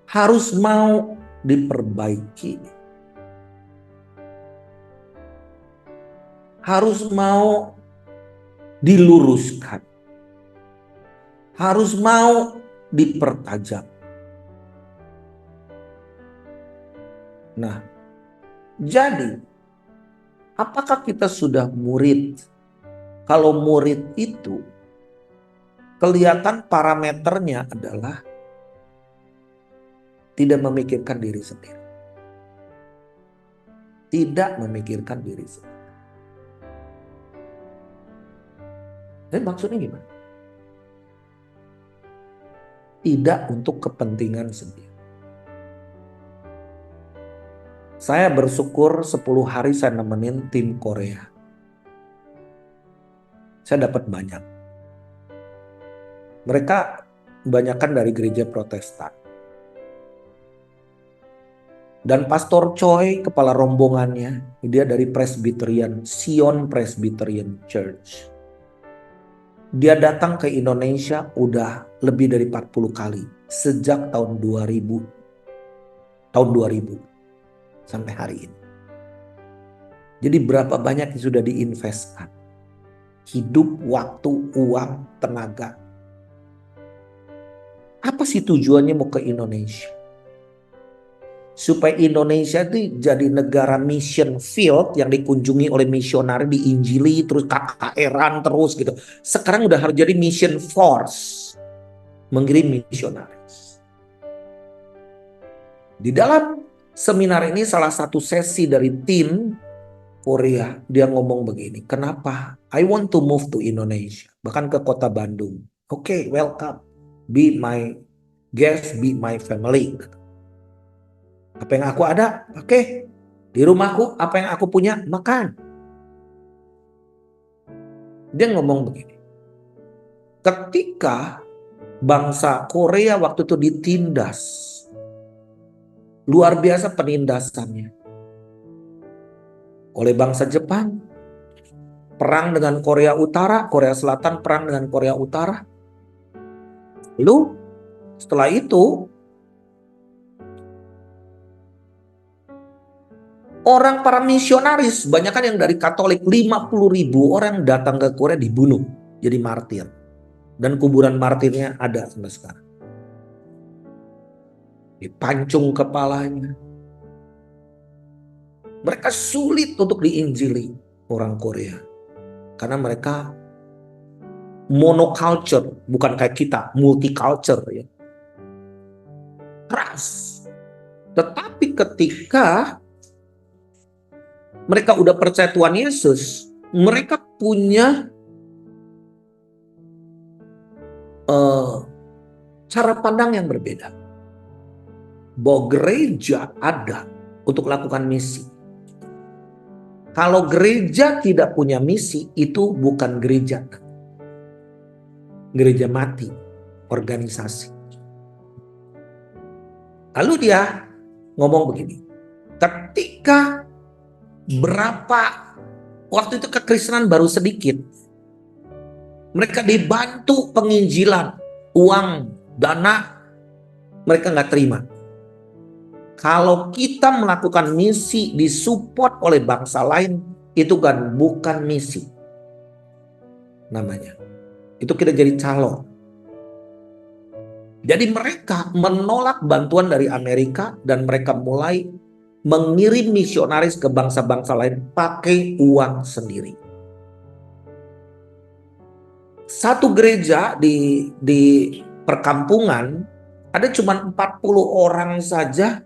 Harus mau diperbaiki. Harus mau diluruskan. Harus mau dipertajam. Nah, jadi apakah kita sudah murid? Kalau murid itu kelihatan parameternya adalah tidak memikirkan diri sendiri. Tidak memikirkan diri sendiri. Dan maksudnya gimana? Tidak untuk kepentingan sendiri. Saya bersyukur 10 hari saya nemenin tim Korea. Saya dapat banyak. Mereka kebanyakan dari gereja Protestan. Dan Pastor Choi, kepala rombongannya, dia dari Presbyterian, Sion Presbyterian Church. Dia datang ke Indonesia udah lebih dari 40 kali. Sejak tahun 2000. Tahun 2000 sampai hari ini. Jadi berapa banyak yang sudah diinvestkan. Hidup, waktu, uang, tenaga. Apa sih tujuannya mau ke Indonesia? Supaya Indonesia itu jadi negara mission field yang dikunjungi oleh misionari, diinjili, terus KKR-an terus gitu. Sekarang udah harus jadi mission force. Mengirim misionaris. Di dalam seminar ini salah satu sesi dari tim Korea, dia ngomong begini, kenapa? I want to move to Indonesia, bahkan ke kota Bandung. Oke, welcome. Be my guest, be my family. Apa yang aku ada, oke. Di rumahku, apa yang aku punya, makan. Dia ngomong begini. Ketika bangsa Korea waktu itu ditindas, luar biasa penindasannya. Oleh bangsa Jepang, perang dengan Korea Utara, Korea Selatan perang dengan Korea Utara. Lalu setelah itu orang para misionaris, banyak kan yang dari Katolik, 50.000 orang datang ke Korea dibunuh jadi martir. Dan kuburan martirnya ada sampai sekarang. Dipancung kepalanya. Mereka sulit untuk diinjili orang Korea. Karena mereka monoculture, bukan kayak kita, multiculture ya. Keras. Tetapi ketika mereka udah percaya Tuhan Yesus, mereka punya cara pandang yang berbeda. Bahwa gereja ada untuk lakukan misi. Kalau gereja tidak punya misi, itu bukan gereja. Gereja mati, organisasi. Lalu dia ngomong begini, ketika waktu itu kekristenan baru sedikit, mereka dibantu penginjilan, uang, dana, mereka nggak terima. Kalau kita melakukan misi disupport oleh bangsa lain, Itu kan bukan misi namanya. Itu kita jadi calo. Jadi mereka menolak bantuan dari Amerika dan mereka mulai mengirim misionaris ke bangsa-bangsa lain pakai uang sendiri. Satu gereja di perkampungan ada cuma 40 orang saja,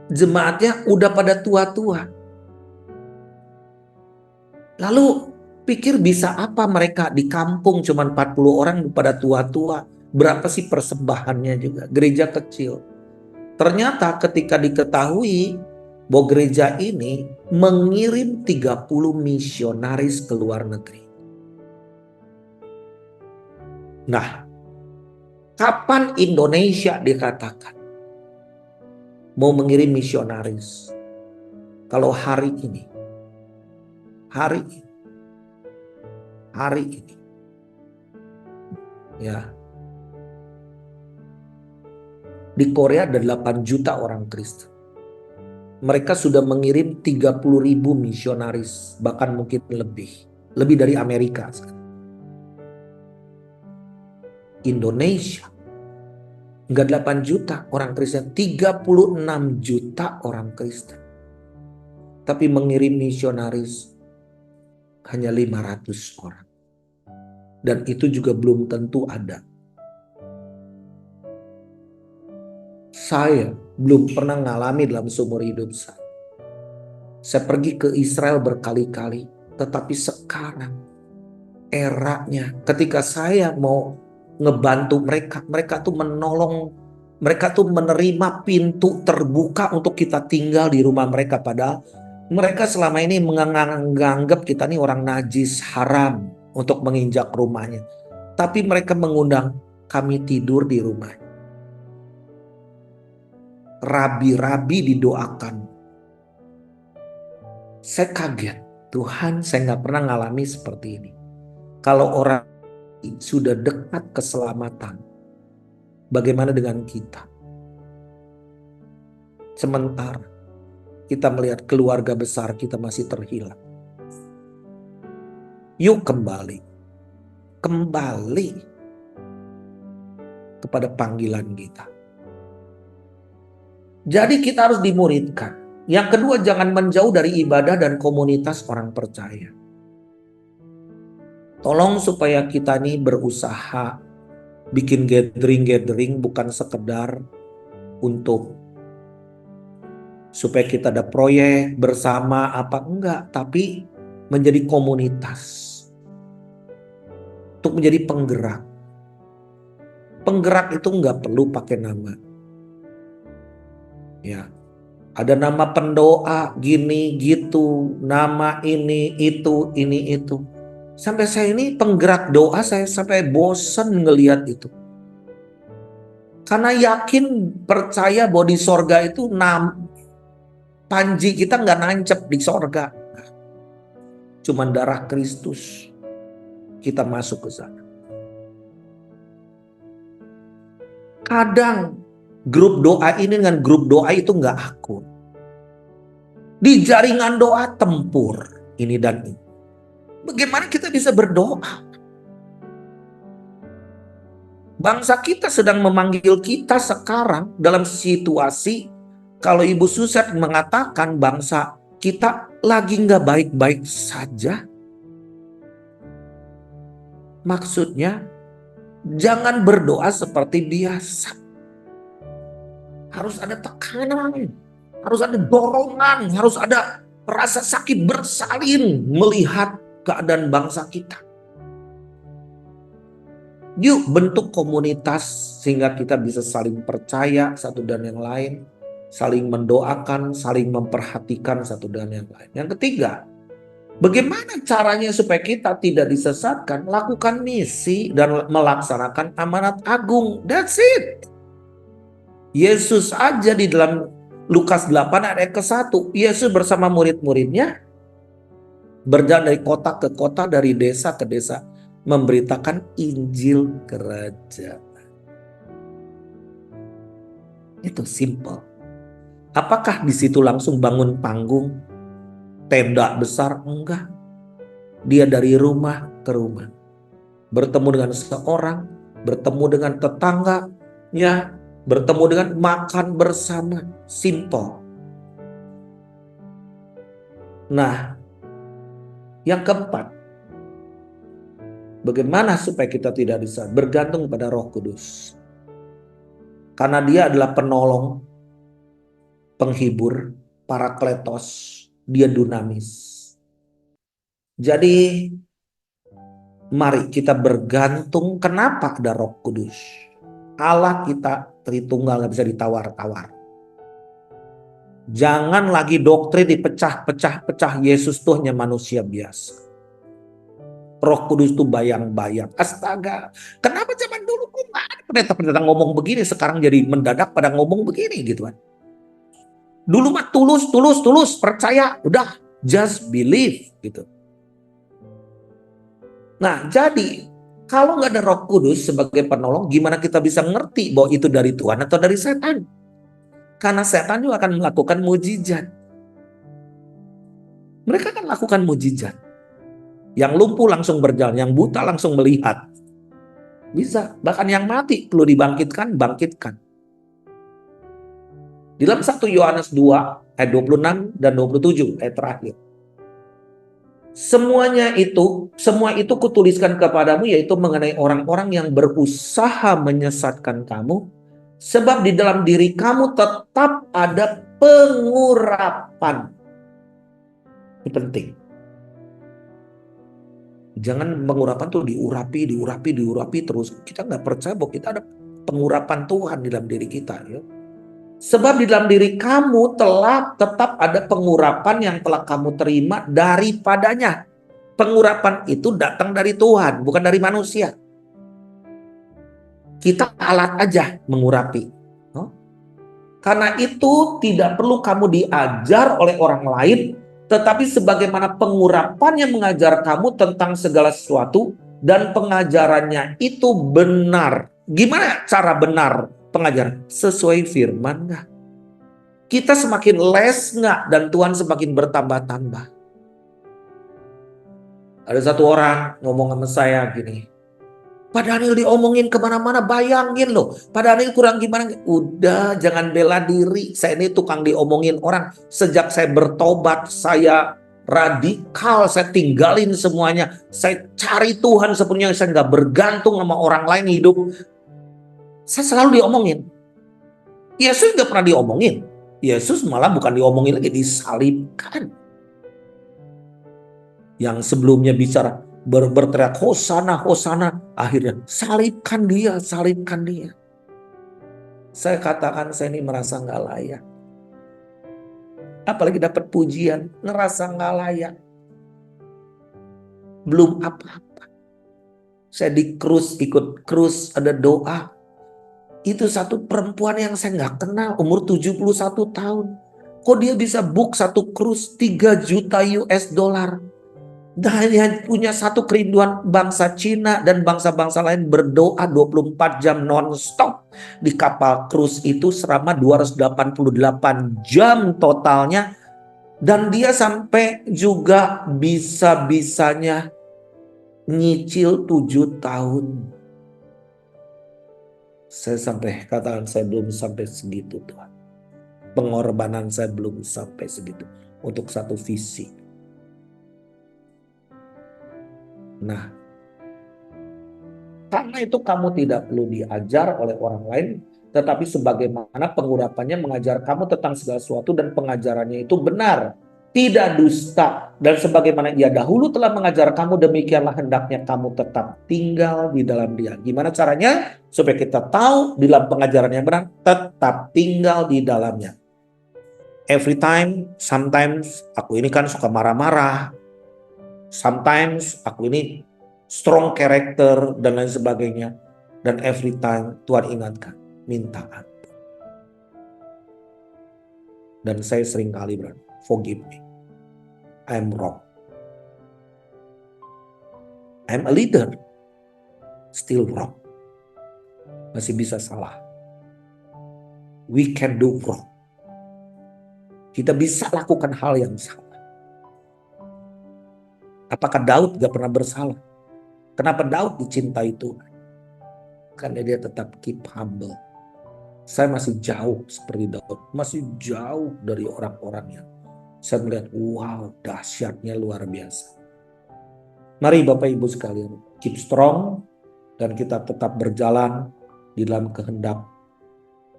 jemaatnya udah pada tua-tua. Lalu pikir bisa apa mereka di kampung cuma 40 orang pada tua-tua. Berapa sih persembahannya juga? Gereja kecil. Ternyata ketika diketahui bahwa gereja ini mengirim 30 misionaris ke luar negeri. Nah, kapan Indonesia dikatakan mau mengirim misionaris? Kalau hari ini. Ya. Di Korea ada 8 juta orang Kristen. Mereka sudah mengirim 30.000 misionaris, bahkan mungkin lebih dari Amerika sekarang. Indonesia enggak 8 juta orang Kristen, 36 juta orang Kristen. Tapi mengirim misionaris hanya 500 orang. Dan itu juga belum tentu ada. Saya belum pernah ngalami dalam seumur hidup saya. Saya pergi ke Israel berkali-kali, tetapi sekarang eranya ketika saya mau ngebantu mereka tuh menolong, mereka tuh menerima pintu terbuka untuk kita tinggal di rumah mereka. Padahal mereka selama ini menganggap kita nih orang najis, haram untuk menginjak rumahnya. Tapi mereka mengundang kami tidur di rumah. Rabi-rabi didoakan. Saya kaget, Tuhan, saya nggak pernah ngalami seperti ini. Kalau orang sudah dekat keselamatan, bagaimana dengan kita? Sementara kita melihat keluarga besar kita masih terhilang. Yuk kembali kepada panggilan kita. Jadi kita harus dimuridkan. Yang kedua, jangan menjauh dari ibadah dan komunitas orang percaya. Tolong supaya kita nih berusaha bikin gathering bukan sekedar untuk supaya kita ada proyek bersama apa enggak, tapi menjadi komunitas. Untuk menjadi penggerak. Penggerak itu enggak perlu pakai nama. Ya. Ada nama pendoa gini gitu, nama ini itu. Sampai saya ini penggerak doa, saya sampai bosan ngelihat itu. Karena yakin, percaya bahwa di sorga itu panji kita nggak nancep di sorga. Cuman darah Kristus kita masuk ke sana. Kadang grup doa ini dengan grup doa itu nggak akur. Di jaringan doa tempur ini dan ini. Bagaimana kita bisa berdoa? Bangsa kita sedang memanggil kita sekarang dalam situasi kalau Ibu Suset mengatakan bangsa kita lagi nggak baik-baik saja. Maksudnya jangan berdoa seperti biasa. Harus ada tekanan, harus ada dorongan, harus ada rasa sakit bersalin melihat keadaan bangsa kita. Yuk bentuk komunitas sehingga kita bisa saling percaya satu dan yang lain, saling mendoakan, saling memperhatikan satu dan yang lain. Yang ketiga, bagaimana caranya supaya kita tidak disesatkan? Lakukan misi dan melaksanakan amanat agung. That's it. Yesus aja di dalam Lukas 8 ayat ke-1, Yesus bersama murid-muridnya berjalan dari kota ke kota, dari desa ke desa, memberitakan Injil kerajaan. Itu simple. Apakah di situ langsung bangun panggung? tenda besar, enggak. Dia dari rumah ke rumah. Bertemu dengan seorang, bertemu dengan tetangganya, bertemu dengan makan bersama. Simple. Nah, yang keempat, bagaimana supaya kita tidak bisa bergantung pada Roh Kudus? Karena dia adalah penolong, penghibur, parakletos, dia dunamis. Jadi mari kita bergantung. Kenapa ada Roh Kudus? Allah kita Tritunggal, gak bisa ditawar-tawar. Jangan lagi doktrin dipecah-pecah-pecah. Yesus tuh hanya manusia biasa. Roh Kudus tuh bayang-bayang. Astaga, kenapa zaman dulu kok nggak ada pendeta-pendeta ngomong begini, sekarang jadi mendadak pada ngomong begini gitu kan. Dulu mah tulus, percaya, udah, just believe gitu. Nah, jadi kalau nggak ada Roh Kudus sebagai penolong, gimana kita bisa ngerti bahwa itu dari Tuhan atau dari setan? Karena setan juga akan melakukan mujizat. Mereka akan lakukan mujizat. Yang lumpuh langsung berjalan, yang buta langsung melihat. Bisa, bahkan yang mati perlu dibangkitkan, bangkitkan. Di dalam 1 Yohanes 2 ayat 26 dan 27 ayat terakhir. Semua itu kutuliskan kepadamu, yaitu mengenai orang-orang yang berusaha menyesatkan kamu, sebab di dalam diri kamu tetap ada pengurapan. Ini penting. Jangan pengurapan tuh diurapi terus. Kita nggak percaya bahwa kita ada pengurapan Tuhan di dalam diri kita. Ya. Sebab di dalam diri kamu telah tetap ada pengurapan yang telah kamu terima daripadanya. Pengurapan itu datang dari Tuhan, bukan dari manusia. Kita alat aja mengurapi. Karena itu tidak perlu kamu diajar oleh orang lain, tetapi sebagaimana pengurapan yang mengajar kamu tentang segala sesuatu, dan pengajarannya itu benar. Gimana cara benar pengajaran? Sesuai firman nggak? Kita semakin les nggak? Dan Tuhan semakin bertambah-tambah. Ada satu orang ngomong sama saya gini, Pak Daniel diomongin kemana-mana, bayangin loh. Pak Daniel kurang gimana? Udah, jangan bela diri. Saya ini tukang diomongin orang. Sejak saya bertobat, saya radikal, saya tinggalin semuanya. Saya cari Tuhan sepenuhnya, saya nggak bergantung sama orang lain hidup. Saya selalu diomongin. Yesus nggak pernah diomongin. Yesus malah bukan diomongin lagi, disalibkan. Yang sebelumnya bicara berteriak hosana, hosana, akhirnya salibkan dia. Saya katakan saya ini merasa nggak layak. Apalagi dapat pujian, ngerasa nggak layak. Belum apa-apa. Saya di krus, ikut krus, ada doa. Itu satu perempuan yang saya nggak kenal, umur 71 tahun. Kok dia bisa book satu krus 3 juta US dollar? Dan hanya punya satu kerinduan, bangsa Cina dan bangsa-bangsa lain berdoa 24 jam non-stop di kapal krus itu selama 288 jam totalnya. Dan dia sampai juga bisa-bisanya nyicil 7 tahun. Saya sampai katakan saya belum sampai segitu Tuhan. Pengorbanan saya belum sampai segitu untuk satu visi. Nah, karena itu kamu tidak perlu diajar oleh orang lain, tetapi sebagaimana pengurapannya mengajar kamu tentang segala sesuatu dan pengajarannya itu benar, tidak dusta, dan sebagaimana ia dahulu telah mengajar kamu, demikianlah hendaknya kamu tetap tinggal di dalam dia. Gimana caranya? Supaya kita tahu di dalam pengajaran yang benar, tetap tinggal di dalamnya. Every time, sometimes aku ini kan suka marah-marah. Sometimes aku ini strong character dan lain sebagainya. Dan every time Tuhan ingatkan, minta ampun. Dan saya sering kali bilang, forgive me. I'm wrong. I'm a leader. Still wrong. Masih bisa salah. We can do wrong. Kita bisa lakukan hal yang salah. Apakah Daud gak pernah bersalah? Kenapa Daud dicintai Tuhan? Karena dia tetap keep humble. Saya masih jauh seperti Daud, masih jauh dari orang-orang yang saya melihat, wow, dahsyatnya luar biasa. Mari Bapak Ibu sekalian, keep strong dan kita tetap berjalan di dalam kehendak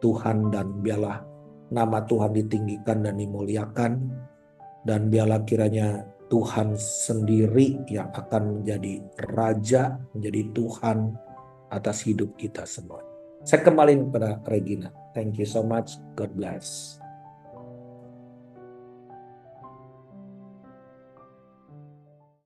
Tuhan, dan biarlah nama Tuhan ditinggikan dan dimuliakan, dan biarlah kiranya Tuhan sendiri yang akan menjadi Raja, menjadi Tuhan atas hidup kita semua. Saya kembali kepada Regina. Thank you so much. God bless.